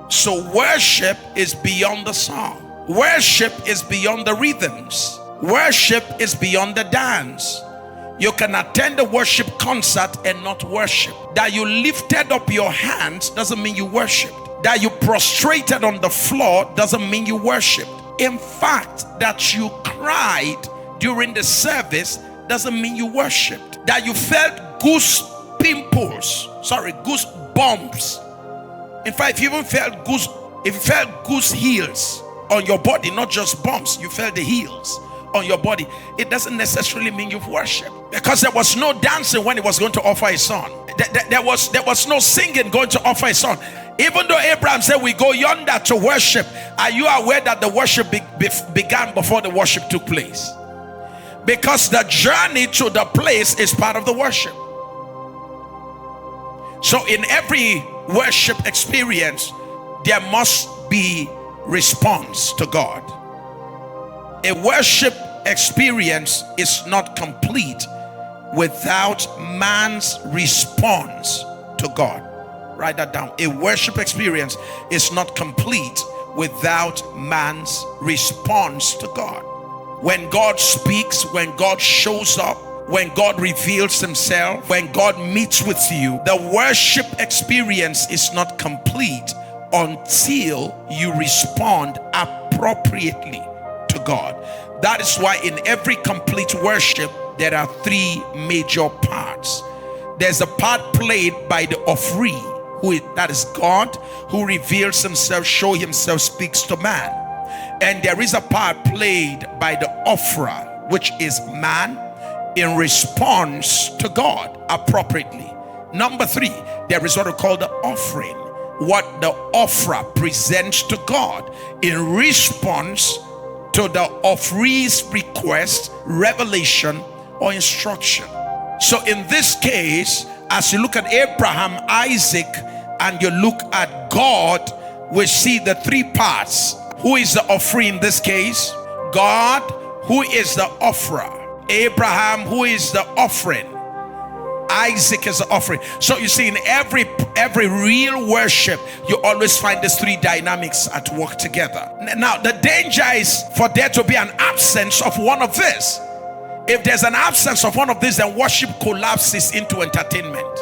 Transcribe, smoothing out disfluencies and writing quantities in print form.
So worship is beyond the song. Worship is beyond the rhythms. Worship is beyond the dance. You can attend a worship concert and not worship. That you lifted up your hands doesn't mean you worshiped. That you prostrated on the floor doesn't mean you worshiped. In fact, that you cried during the service doesn't mean you worshiped. That you felt goose bumps. In fact, if you even felt goose heels on your body, not just bumps, you felt the heels on your body, it doesn't necessarily mean you've worshipped, because there was no dancing when he was going to offer his son. There was no singing going to offer his son. Even though Abraham said we go yonder to worship, are you aware that the worship began before the worship took place? Because the journey to the place is part of the worship. So in every worship experience, there must be response to God. A worship experience is not complete without man's response to God. Write that down. A worship experience is not complete without man's response to God. When God speaks, when God shows up, when God reveals himself, when God meets with you, the worship experience is not complete until you respond appropriately to God. That is why in every complete worship, there are three major parts. There's a part played by the offering, that is God, who reveals himself, show himself, speaks to man. And there is a part played by the offerer, which is man, in response to God appropriately. Number three, there is what we call the offering, what the offerer presents to God in response to the offeree's request, revelation, or instruction. So in this case, as you look at Abraham, Isaac, and you look at God, we see the three parts. Who is the offering in this case? God, who is the offerer. Abraham, who is the offering. Isaac is the offering. So you see, in every real worship, you always find these three dynamics at work together. Now, the danger is for there to be an absence of one of this. If there's an absence of one of these, then worship collapses into entertainment.